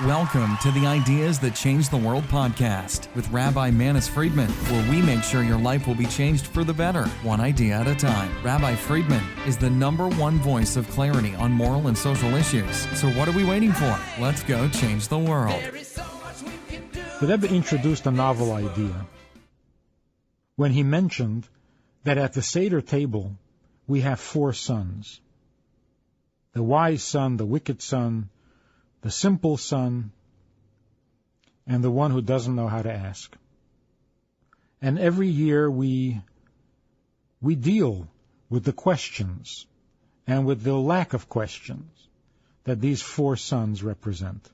Welcome to the Ideas That Change the World podcast with Rabbi Friedman, where we make sure your life will be changed for the better, one idea at a time. Rabbi Friedman is the #1 voice of clarity on moral and social issues. So what are we waiting for? Let's go change the world. The Rebbe introduced a novel idea when he mentioned that at the Seder table we have 4 sons. The wise son, the wicked son, the simple son, and the one who doesn't know how to ask. And every year we deal with the questions and with the lack of questions that these 4 sons represent.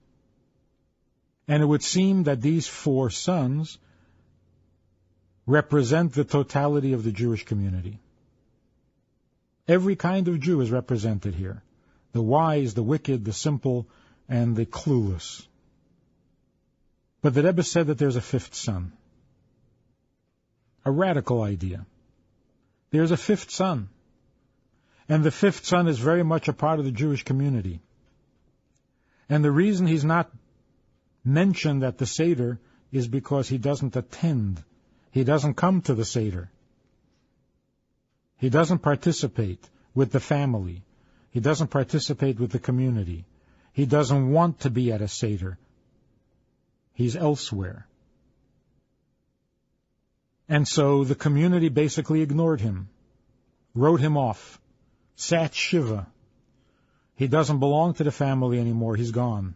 And it would seem that these 4 sons represent the totality of the Jewish community. Every kind of Jew is represented here. The wise, the wicked, the simple, and the clueless. But the Rebbe said that there's a 5th son. A radical idea. There's a 5th son. And the 5th son is very much a part of the Jewish community. And the reason he's not mentioned at the Seder is because he doesn't attend. He doesn't come to the Seder. He doesn't participate with the family. He doesn't participate with the community. He doesn't want to be at a Seder. He's elsewhere. And so the community basically ignored him, wrote him off, sat Shiva. He doesn't belong to the family anymore. He's gone.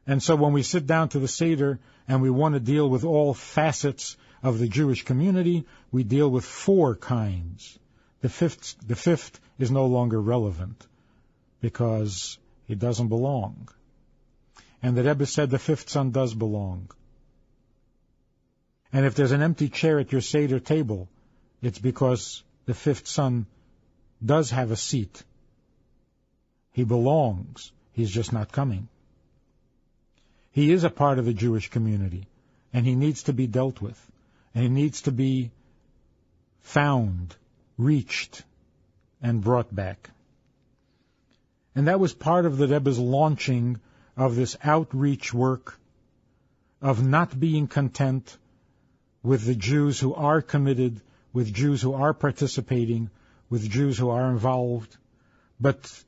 And so when we sit down to the Seder and we want to deal with all facets of the Jewish community, we deal with 4 kinds. The fifth is no longer relevant because he doesn't belong. And the Rebbe said the 5th son does belong. And if there's an empty chair at your Seder table, it's because the 5th son does have a seat. He belongs. He's just not coming. He is a part of the Jewish community, and he needs to be dealt with, and he needs to be found, reached, and brought back. And that was part of the Rebbe's launching of this outreach work of not being content with the Jews who are committed, with Jews who are participating, with Jews who are involved, but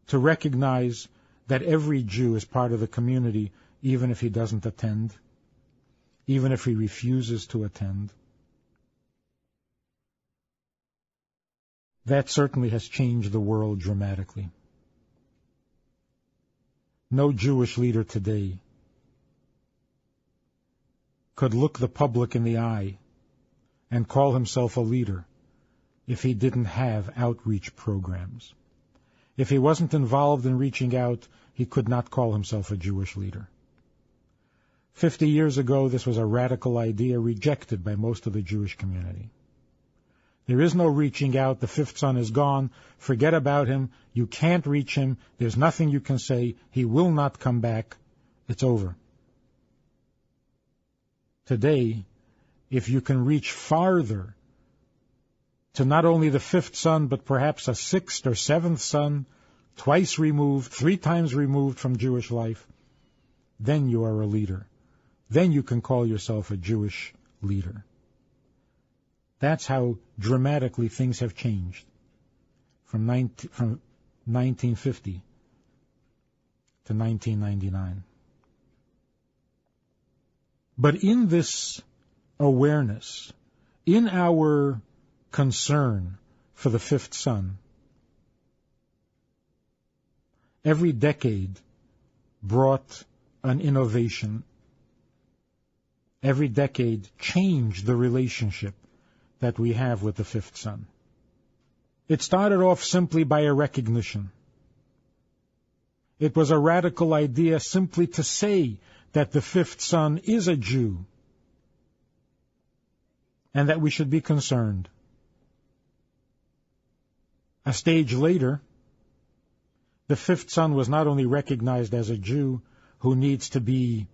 to recognize that every Jew is part of the community, even if he doesn't attend, even if he refuses to attend. That certainly has changed the world dramatically. No Jewish leader today could look the public in the eye and call himself a leader if he didn't have outreach programs. If he wasn't involved in reaching out, he could not call himself a Jewish leader. 50 years ago, this was a radical idea rejected by most of the Jewish community. There is no reaching out. The 5th son is gone. Forget about him. You can't reach him. There's nothing you can say. He will not come back. It's over. Today, if you can reach farther to not only the 5th son, but perhaps a 6th or 7th son, twice removed, 3 times removed from Jewish life, then you are a leader. Then you can call yourself a Jewish leader. That's how dramatically things have changed from 1950 to 1999. But in this awareness, in our concern for the 5th son, every decade brought an innovation. Every decade changed the relationship that we have with the 5th son. It started off simply by a recognition. It was a radical idea simply to say that the 5th son is a Jew and that we should be concerned. A stage later, the 5th son was not only recognized as a Jew who needs to be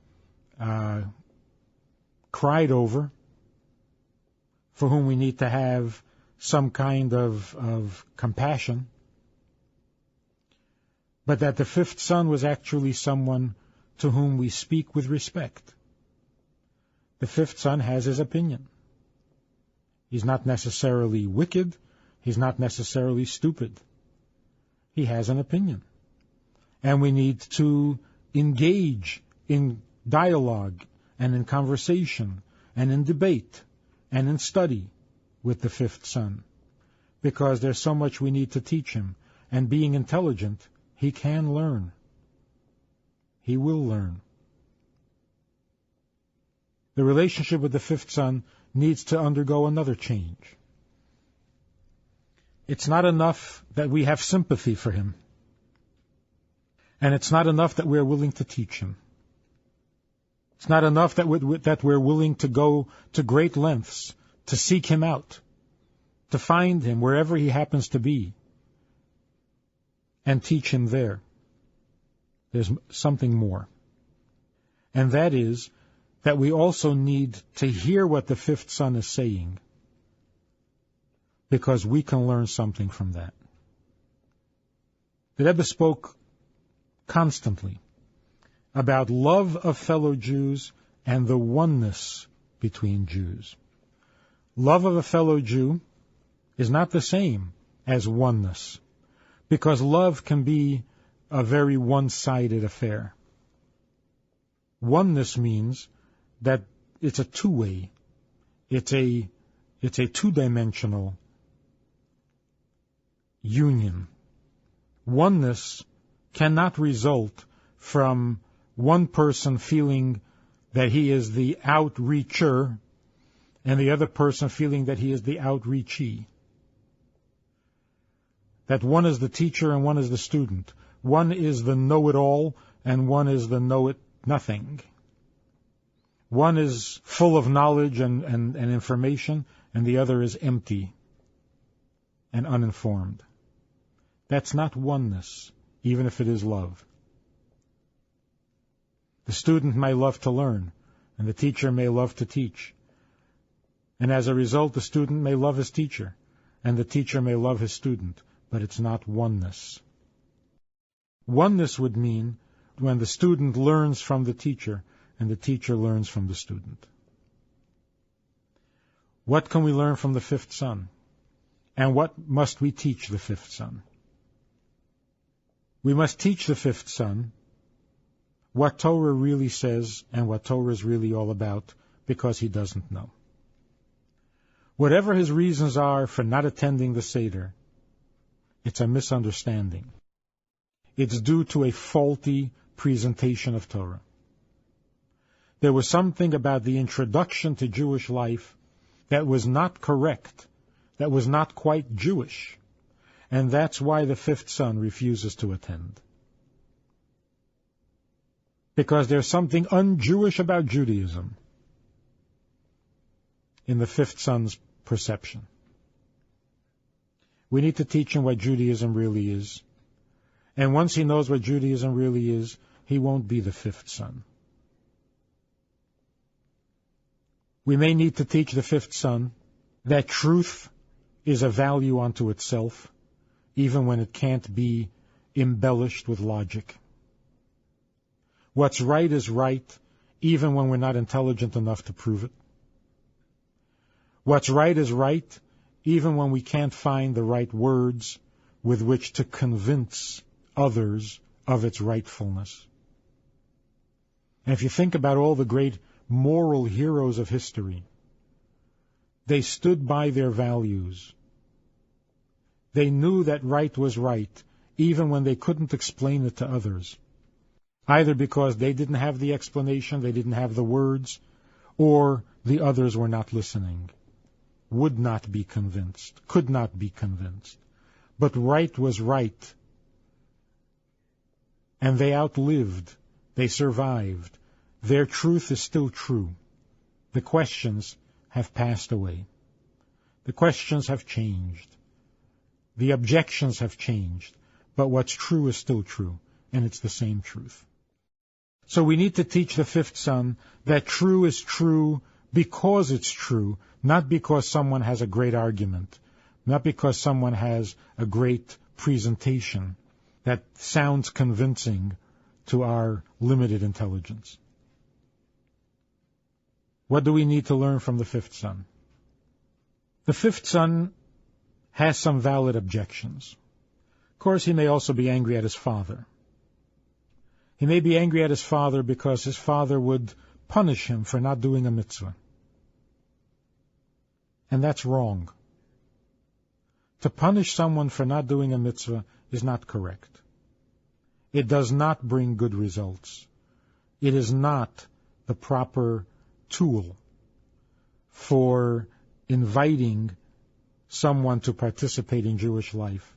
cried over, for whom we need to have some kind of compassion, but that the fifth son was actually someone to whom we speak with respect. The fifth son has his opinion. He's not necessarily wicked. He's not necessarily stupid. He has an opinion. And we need to engage in dialogue and in conversation and in debate and in study with the fifth son, because there's so much we need to teach him. And being intelligent, he can learn. He will learn. The relationship with the fifth son needs to undergo another change. It's not enough that we have sympathy for him. And it's not enough that we're willing to teach him. It's not enough that we're willing to go to great lengths to seek him out, to find him wherever he happens to be, and teach him there. There's something more. And that is that we also need to hear what the fifth son is saying, because we can learn something from that. The Rebbe spoke constantly about love of fellow Jews and the oneness between Jews. Love of a fellow Jew is not the same as oneness, because love can be a very one-sided affair. Oneness means that it's a two-way, it's a two-dimensional union. Oneness cannot result from one person feeling that he is the outreacher and the other person feeling that he is the outreachee. That one is the teacher and one is the student. One is the know-it-all and one is the know-it-nothing. One is full of knowledge and information, and the other is empty and uninformed. That's not oneness, even if it is love. The student may love to learn, and the teacher may love to teach. And as a result, the student may love his teacher, and the teacher may love his student, but it's not oneness. Oneness would mean when the student learns from the teacher, and the teacher learns from the student. What can we learn from the fifth son? And what must we teach the fifth son? We must teach the fifth son what Torah really says and what Torah is really all about, because he doesn't know. Whatever his reasons are for not attending the Seder, it's a misunderstanding. It's due to a faulty presentation of Torah. There was something about the introduction to Jewish life that was not correct, that was not quite Jewish, and that's why the fifth son refuses to attend. Because there's something un-Jewish about Judaism in the fifth son's perception. We need to teach him what Judaism really is. And once he knows what Judaism really is, he won't be the fifth son. We may need to teach the fifth son that truth is a value unto itself, even when it can't be embellished with logic. What's right is right, even when we're not intelligent enough to prove it. What's right is right, even when we can't find the right words with which to convince others of its rightfulness. And if you think about all the great moral heroes of history, they stood by their values. They knew that right was right, even when they couldn't explain it to others, either because they didn't have the explanation, they didn't have the words, or the others were not listening, would not be convinced, could not be convinced. But right was right. And they outlived, they survived. Their truth is still true. The questions have passed away. The questions have changed. The objections have changed. But what's true is still true, and it's the same truth. So we need to teach the fifth son that true is true because it's true, not because someone has a great argument, not because someone has a great presentation. that sounds convincing to our limited intelligence. What do we need to learn from the fifth son? The fifth son has some valid objections. Of course, he may also be angry at his father. He may be angry at his father because his father would punish him for not doing a mitzvah. And that's wrong. To punish someone for not doing a mitzvah is not correct. It does not bring good results. It is not the proper tool for inviting someone to participate in Jewish life.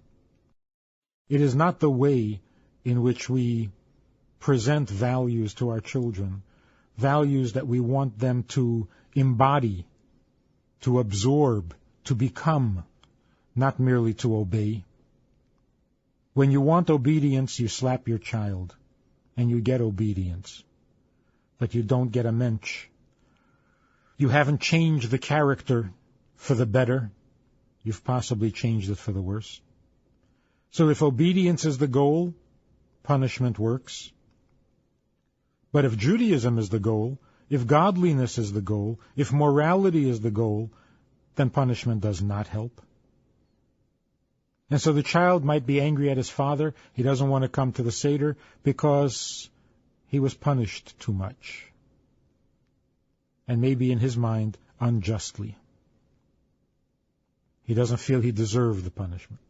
It is not the way in which we present values to our children, values that we want them to embody, to absorb, to become, not merely to obey. When you want obedience, you slap your child, and you get obedience. But you don't get a mensch. You haven't changed the character for the better. You've possibly changed it for the worse. So if obedience is the goal, punishment works. But if Judaism is the goal, if godliness is the goal, if morality is the goal, then punishment does not help. And so the child might be angry at his father. He doesn't want to come to the Seder because he was punished too much. And maybe in his mind, unjustly. He doesn't feel he deserved the punishment.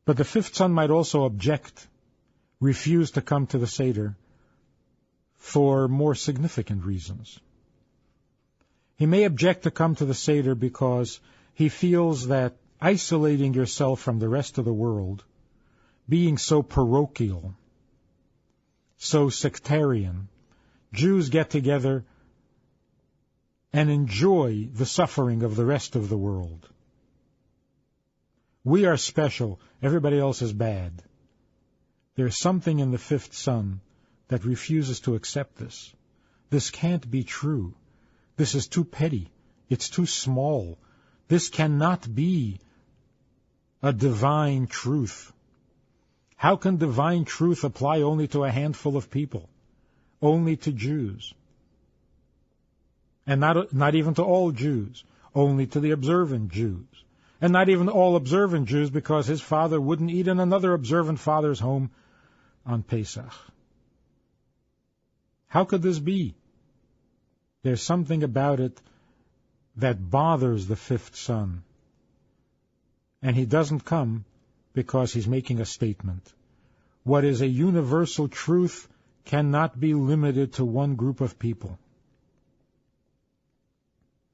But the fifth son might also object, refuse to come to the Seder for more significant reasons. He may object to come to the Seder because he feels that isolating yourself from the rest of the world, being so parochial, so sectarian, Jews get together and enjoy the suffering of the rest of the world. We are special, everybody else is bad. There's something in the fifth son that refuses to accept this. This can't be true. This is too petty. It's too small. This cannot be a divine truth. How can divine truth apply only to a handful of people? Only to Jews. And not even to all Jews. Only to the observant Jews. And not even all observant Jews, because his father wouldn't eat in another observant father's home on Pesach. How could this be? There's something about it that bothers the fifth son. And he doesn't come because he's making a statement. What is a universal truth cannot be limited to one group of people.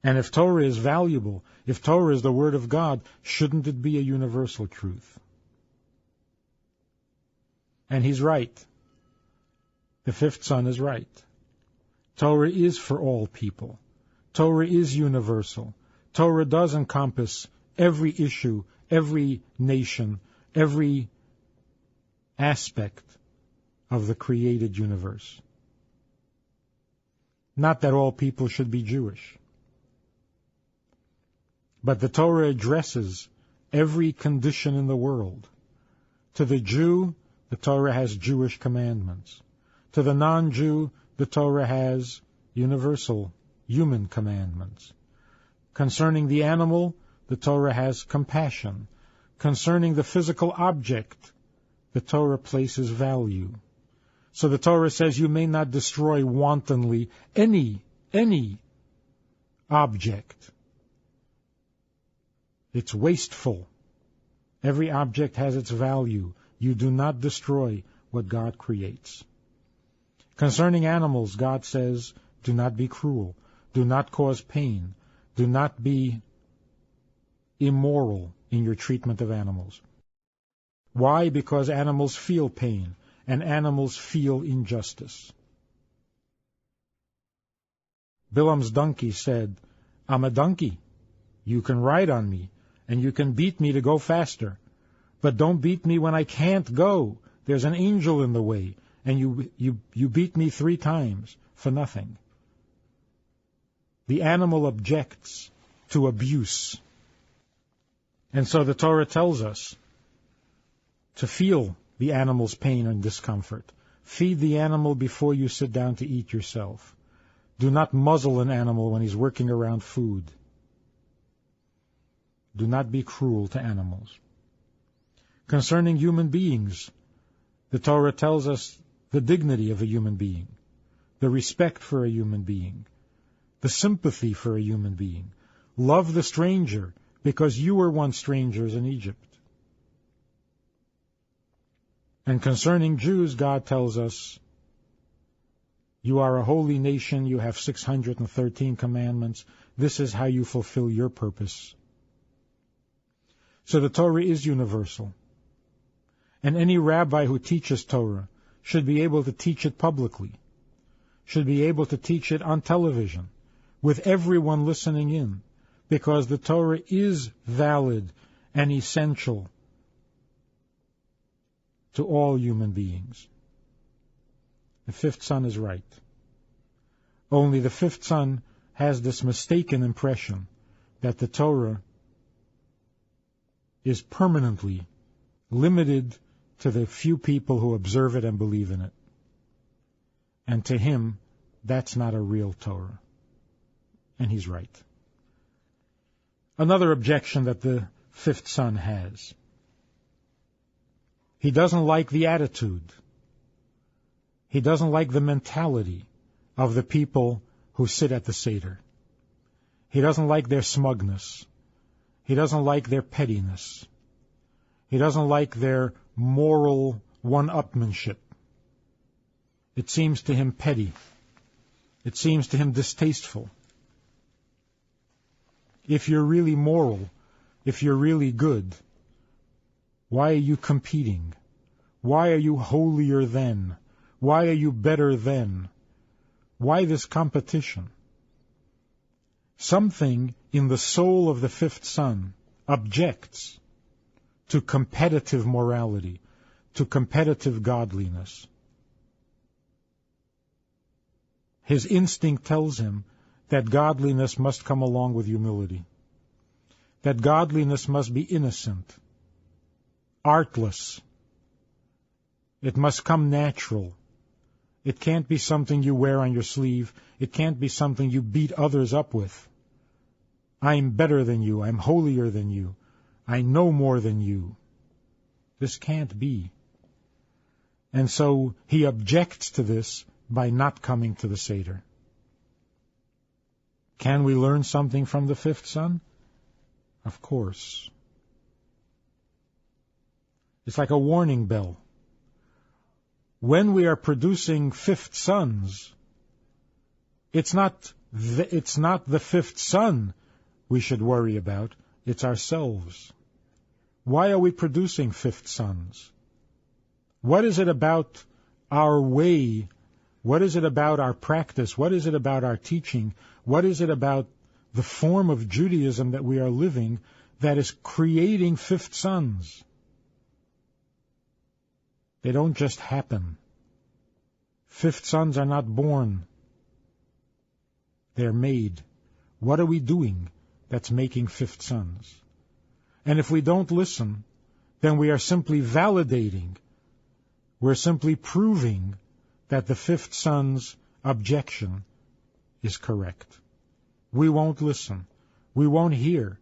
And if Torah is valuable, if Torah is the Word of God, shouldn't it be a universal truth? And he's right. The fifth son is right. Torah is for all people. Torah is universal. Torah does encompass every issue, every nation, every aspect of the created universe. Not that all people should be Jewish. But the Torah addresses every condition in the world. To the Jew, the Torah has Jewish commandments. To the non-Jew, the Torah has universal human commandments. Concerning the animal, the Torah has compassion. Concerning the physical object, the Torah places value. So the Torah says you may not destroy wantonly any object. It's wasteful. Every object has its value. You do not destroy what God creates. Concerning animals, God says, do not be cruel. Do not cause pain. Do not be immoral in your treatment of animals. Why? Because animals feel pain, and animals feel injustice. Bilam's donkey said, I'm a donkey. You can ride on me, and you can beat me to go faster. But don't beat me when I can't go. There's an angel in the way, and you beat me 3 times for nothing. The animal objects to abuse. And so the Torah tells us, to feel the animal's pain and discomfort. Feed the animal before you sit down to eat yourself. Do not muzzle an animal when he's working around food. Do not be cruel to animals. Concerning human beings, the Torah tells us the dignity of a human being, the respect for a human being, the sympathy for a human being. Love the stranger, because you were once strangers in Egypt. And concerning Jews, God tells us, you are a holy nation, you have 613 commandments. This is how you fulfill your purpose. So the Torah is universal. And any rabbi who teaches Torah should be able to teach it publicly, should be able to teach it on television, with everyone listening in, because the Torah is valid and essential to all human beings. The fifth son is right. Only the fifth son has this mistaken impression that the Torah is permanently limited to the few people who observe it and believe in it. And to him, that's not a real Torah. And he's right. Another objection that the fifth son has. He doesn't like the attitude. He doesn't like the mentality of the people who sit at the Seder. He doesn't like their smugness. He doesn't like their pettiness. He doesn't like their moral one-upmanship. It seems to him petty. It seems to him distasteful. If you're really moral, if you're really good, why are you competing? Why are you holier than? Why are you better than? Why this competition? Something in the soul of the fifth son objects to competitive morality, to competitive godliness. His instinct tells him that godliness must come along with humility, that godliness must be innocent, artless. It must come natural. It can't be something you wear on your sleeve. It can't be something you beat others up with. I'm better than you. I'm holier than you. I know more than you. This can't be. And so he objects to this by not coming to the Seder. Can we learn something from the fifth son? Of course. It's like a warning bell. When we are producing fifth sons, it's not the fifth son we should worry about, it's ourselves. Why are we producing fifth sons? What is it about our way? What is it about our practice? What is it about our teaching? What is it about the form of Judaism that we are living that is creating fifth sons? They don't just happen. Fifth sons are not born. They're made. What are we doing that's making fifth sons? And if we don't listen, then we are simply validating, we're simply proving that the fifth son's objection is correct. We won't listen. We won't hear.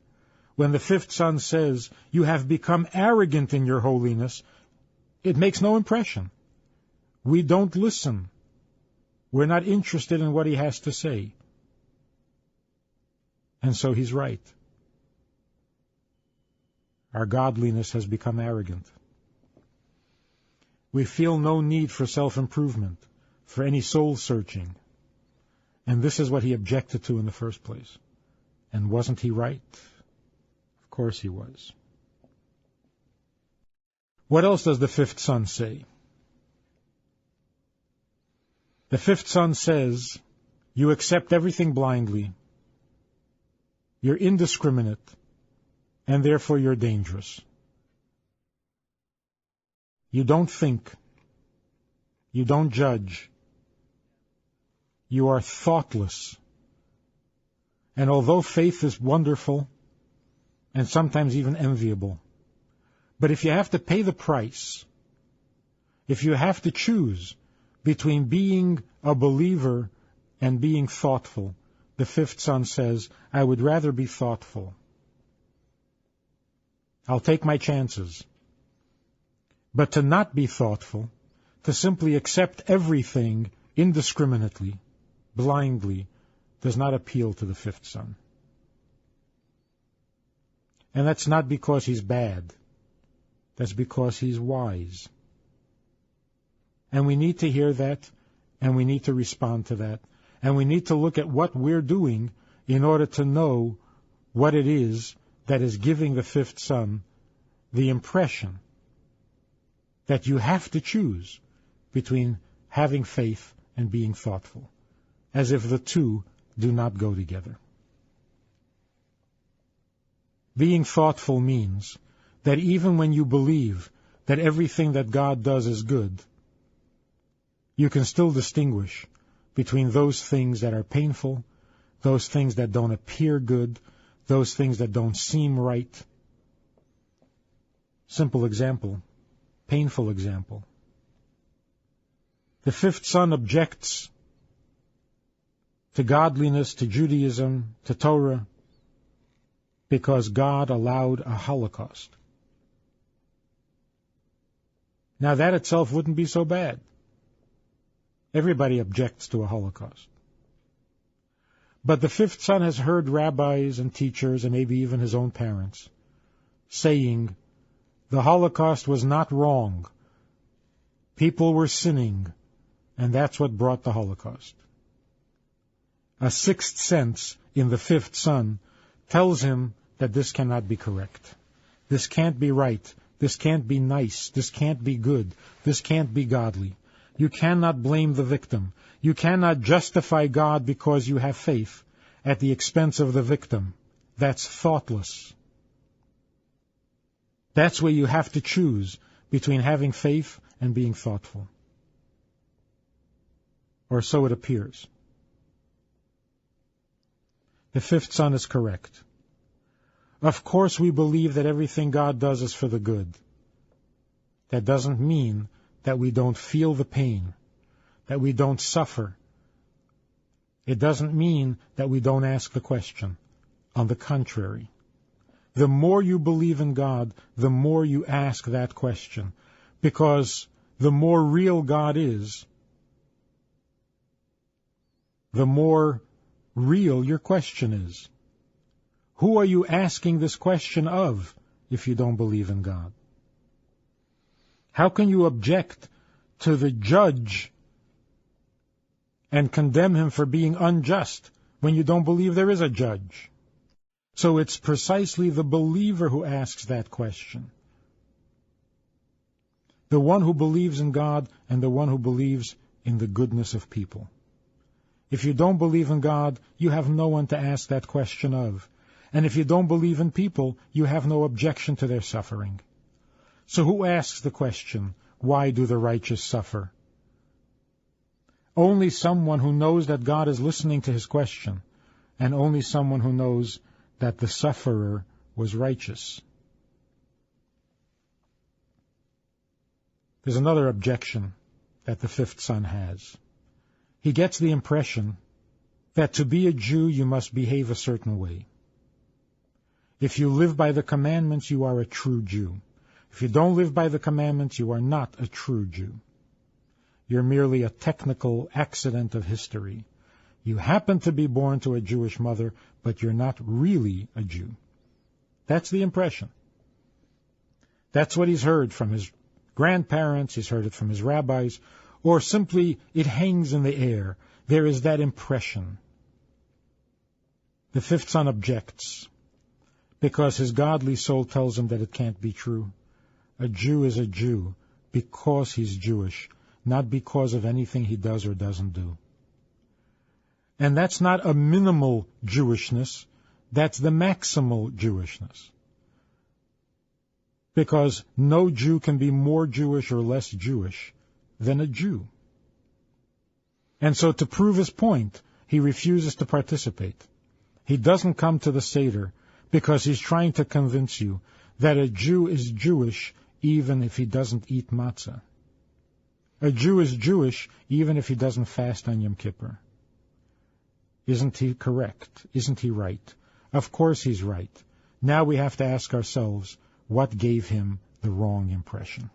When the fifth son says, you have become arrogant in your holiness, it makes no impression. We don't listen. We're not interested in what he has to say. And so he's right. Our godliness has become arrogant. We feel no need for self-improvement, for any soul-searching. And this is what he objected to in the first place. And wasn't he right? Of course he was. What else does the fifth son say? The fifth son says, you accept everything blindly, you're indiscriminate, and therefore you're dangerous. You don't think. You don't judge. You are thoughtless. And although faith is wonderful, and sometimes even enviable, But if you have to pay the price, if you have to choose between being a believer and being thoughtful, the fifth son says, I would rather be thoughtful. I'll take my chances. But to not be thoughtful, to simply accept everything indiscriminately, blindly, does not appeal to the fifth son. And that's not because he's bad. That's because he's wise. And we need to hear that, and we need to respond to that, and we need to look at what we're doing in order to know what it is that is giving the fifth son the impression that you have to choose between having faith and being thoughtful, as if the two do not go together. Being thoughtful means that even when you believe that everything that God does is good, you can still distinguish between those things that are painful, those things that don't appear good, those things that don't seem right. Simple example, painful example. The fifth son objects to godliness, to Judaism, to Torah, because God allowed a Holocaust. Now that itself wouldn't be so bad. Everybody objects to a Holocaust. But the fifth son has heard rabbis and teachers, and maybe even his own parents, saying the Holocaust was not wrong. People were sinning, and that's what brought the Holocaust. A sixth sense in the fifth son tells him that this cannot be correct. This can't be right. This can't be nice. This can't be good. This can't be godly. You cannot blame the victim. You cannot justify God because you have faith at the expense of the victim. That's thoughtless. That's where you have to choose between having faith and being thoughtful. Or so it appears. The fifth son is correct. Of course we believe that everything God does is for the good. That doesn't mean that we don't feel the pain, that we don't suffer. It doesn't mean that we don't ask the question. On the contrary, the more you believe in God, the more you ask that question, because the more real God is, the more real your question is. Who are you asking this question of if you don't believe in God? How can you object to the judge and condemn him for being unjust when you don't believe there is a judge? So it's precisely the believer who asks that question. The one who believes in God and the one who believes in the goodness of people. If you don't believe in God, you have no one to ask that question of. And if you don't believe in people, you have no objection to their suffering. So who asks the question, why do the righteous suffer? Only someone who knows that God is listening to his question, and only someone who knows that the sufferer was righteous. There's another objection that the fifth son has. He gets the impression that to be a Jew you must behave a certain way. If you live by the commandments, you are a true Jew. If you don't live by the commandments, you are not a true Jew. You're merely a technical accident of history. You happen to be born to a Jewish mother, but you're not really a Jew. That's the impression. That's what he's heard from his grandparents, he's heard it from his rabbis, or simply it hangs in the air. There is that impression. The fifth son objects, because his godly soul tells him that it can't be true. A Jew is a Jew because he's Jewish, not because of anything he does or doesn't do. And that's not a minimal Jewishness, that's the maximal Jewishness. Because no Jew can be more Jewish or less Jewish than a Jew. And so to prove his point, he refuses to participate. He doesn't come to the Seder because he's trying to convince you that a Jew is Jewish even if he doesn't eat matzah. A Jew is Jewish even if he doesn't fast on Yom Kippur. Isn't he correct? Isn't he right? Of course he's right. Now we have to ask ourselves, what gave him the wrong impression?